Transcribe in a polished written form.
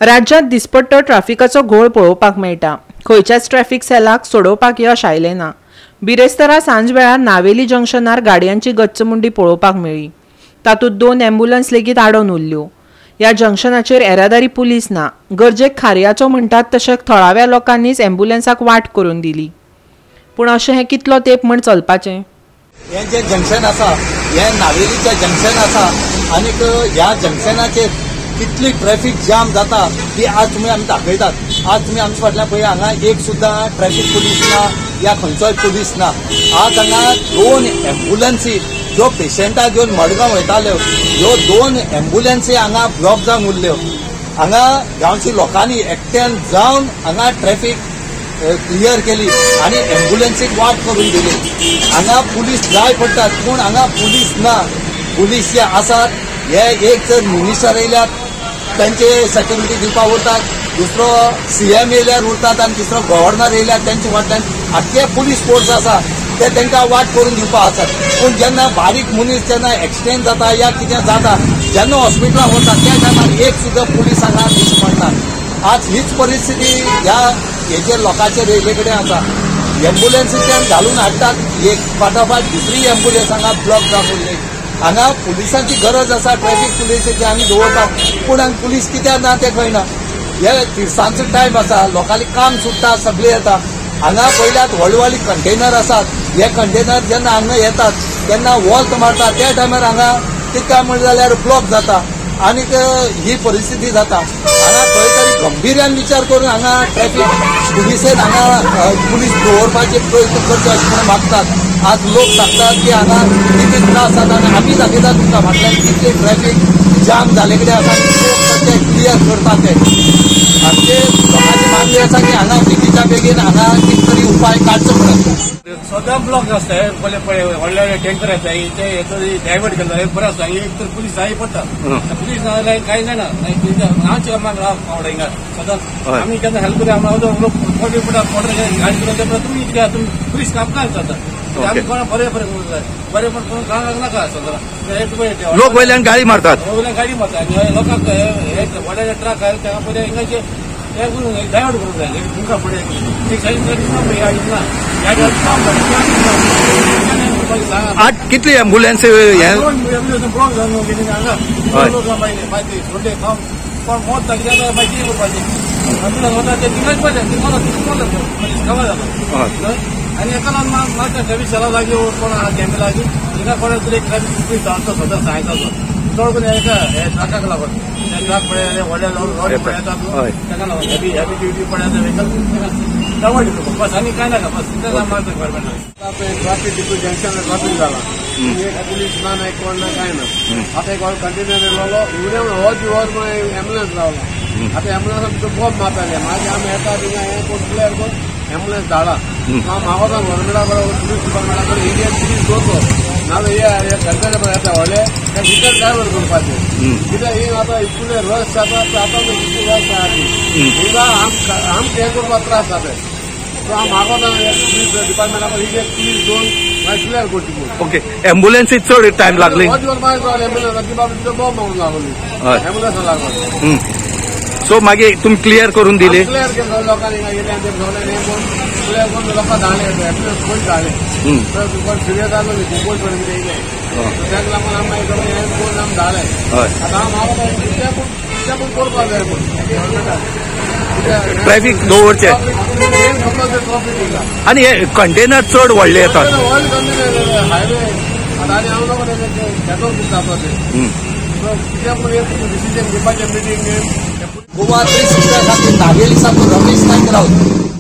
राज्यांत दिसपट्टो ट्राफिकाचो घोळ पळोवपाक मेळटा। खंयच्याच ट्रॅफिक सेलाक सोडोवपाक यश आयलें ना। बिरेस्तारा सांज वेळार नावेली जंक्शनार गाडयांची गच्चमुंडी पळोवपाक मेळ्ळी। तातूंत 2 अँब्युलन्स लेगीत आडोवन उरल्यो। ह्या जंक्शनाचेर येरादारी पुलीस ना। गरजेक खारयाचो म्हणटात तशें थळाव्या लोकांनीच अँब्युलन्साक वाट करून दिली। पूण अशें हें कितलो तेंप म्हण चलपाचें? हें जें जंक्शन आसा हें नावेलीचें जंक्शन आसा आनीक ह्या जंक्शनाचेर कितली ट्रॅफिक जाम जाता ती आज तुमी आमी दाखयतात। आज तुमी आमच्या फाटल्यान पळय हांगा एक सुद्दां ट्रॅफिक पुलीस ना या खंयचोय पुलीस ना। आज हांगा 2 अँब्युलन्सी ज्यो पेशंटाक घेवन मडगांव वयताल्यो ह्यो 2 अँब्युलन्सी हांगा ब्लॉक जावन उरल्यो। हांगा गांवच्या लोकांनी एकट्यान जावन हांगा ट्रॅफिक क्लियर केली आणि अँब्युलन्सीक वाट करून दिली। हांगा पुलीस जाय पडटात पूण हांगा पुलीस ना। पुलीस जे आसात हे एक जर मिनिस्टर येयल्यात त्यांचे सेक्युरिटी दिवपाक उरतात, दुसरो CM येयल्यार उरतात आणि तिसरो गव्हर्नर येयल्यार त्यांच्या फाटल्यान आख्खे पुलीस फोर्स आसा ते तांकां वाट करून दिवपाक आसात। पूण जेन्ना बारीक मनीस जेन्ना एक्सिडेंट जाता या कितें जाता जेन्ना हॉस्पिटलाक वता त्या टायमार एक सुद्दां पुलीस हांगा दिश्टी पडना। आज हीच परिस्थिती ह्या हेचेर लोकांचेर येयले कडेन आसा। एम्ब्युलन्सीच्यान घालून हाडटात एक फाटाफाट दुसरी एम्ब्युलन्स हांगा ब्लॉक जावन उरली। हांगा पुलिसांची गरज आसा, ट्रॅफिक पुलिसाची आमी दवरतात पूण हांगा पुलीस कित्याक ना तें कळना। हे तिरसांचो टायम आसा, लोकांनी काम सुट्टा सगळे येता। हांगा पयल्यात व्हडले व्हडले कंटेनर आसात, हे कंटेनर जेन्ना हांगा येतात तेन्ना वॉल्त मारता त्या टायमार हांगा कितें म्हणलें जाल्यार ब्लॉक जाता आनीक ही परिस्थिती जाता। हांगा खंय तरी गंभीर्यान विचार करून हांगा ट्रॅफिक पुलिसेन हांगा पुलीस दवरपाचे प्रयत्न करचे अशें म्हणून मागतात। आज लोक सांगतात की हांगा कितें त्रास जाता आनी आमी दाखयतात तुमकां फाटल्यान कितले ट्रॅफिक जाम जाले कडेन आसा आनी लोक कशे क्लियर करतात ते। आमचे लोकांची मागणी आसा की हांगा बेगीच्या बेगीन हांगा कितें तरी उपाय काडचो म्हणून। सद्दां ब्लॉक आसता पळय पळय व्हडले टँकर येता ते डायवर्ट केला हे बरें आसता। एक तर पुलीस जाय पडटा, पुलीस ना जाल्यार कांय जायना। हांवच्या कामाक रावता हिंगा सदांच आमी केन्ना हेल्प करूं आमकां लोक मोटे पडटा गाडी चलता तुमी कितें तुमी पुलीस काम काय जाता आमी कोणा बरें बरें करूंक जाय बरें पण कोण गांवाक नाका सदां लोक वयल्यान गाडी मारतात वयल्यान गाडी मारतात लोकांक हे व्हडले ट्रक आहा त्या पयलीं हिंगाचे हे करून डायवर्ट करूंक जाय तुमकां फुडें एक सायडीन आज कितली एम्ब्युलन्स ब्लॉक जावन गेली हांगा लोकां मागीर थोडे काम कोण मोत जाता जाल्यार मागीर कितें करपाचें एम्ब्युलन्स वता ते तिंगाच पाहिजे कामां जाता आनी एका लागून म्हाका ट्रॅफिक सेला लागीं कोण आहा कॅम्प लागीं हिंगा कोणा तरी ट्रॅफिक पुलीस धांवता सदां सांयताचो चड करून हेका हे ट्रकाक लागून ते ट्रक पळय व्हडले लॉरी पळयतात ताका लागून हेवी ड्युटी पळयता व्हेकल डायवर्ट करता बस आनी कांय नाका बस तें मारता गव्हर्मेंटान। ट्रॅफिक डिपो जंक्शनार ट्रॅफिक जाला एक पुलीस ना ना कोण ना कांय ना। आतां एक कंटेनर येयलो उडे वच एम्ब्युलन्स रावला। आतां एम्ब्युलन्स बॉम्ब मारताले मागीर आमी येता थिंगा हें कोण क्लियर कोण एम्ब्युलन्स धाडा म्हाका गव्हर्मेंटा बरोबर पुलीस डिपार्टमेंटा बरोबर इंडियन पुलीस दवरतो नाजाल्यार हे कंटेनर पळय येता व्हडले ते रिटर्न डायवर्ट करपाचे कित्याक ही आतां इतले रश जाता आतां इतली रश आहा ती हिंगा आमकां हें करपाक त्रास जाता। सो हांव मागोता पुलीस डिपार्टमेंटा बरोबर इंडियन पुलीस दोन मागीर क्लियर करची पडटा। ओके एम्ब्युलन्सी चड टायम लागली एम्ब्युलन्स ती बाबा तिथं बॉम्ब मारून लागली एम्ब्युलन्स लागली सो मागीर तुमी क्लियर करून दिली क्लियर केलं लोकांनी गेले आनी ते क्लियर करून लोकांक धाडले एम्ब्युलन्स पयस धाडले तर कोण सिरियस जालो न्ही खूब पयस पर्यंत येयले ताका लागून आमी मागीर हें करून आमी धाडले। आतां हांव मागता कितें पूण करपाक जाय पूण ट्रॅफिक दवरचें आनी हे कंटेनर चड व्हडले येतात व्हडले कंटेनर हायवे आतां आनी हांव नको शेतोर खूब जाता ते कित्याक पूण एक डिसिजन घेवपाचें मिटींग गोवा 360 खातीर नावेली साकून रमेश नायक रावत।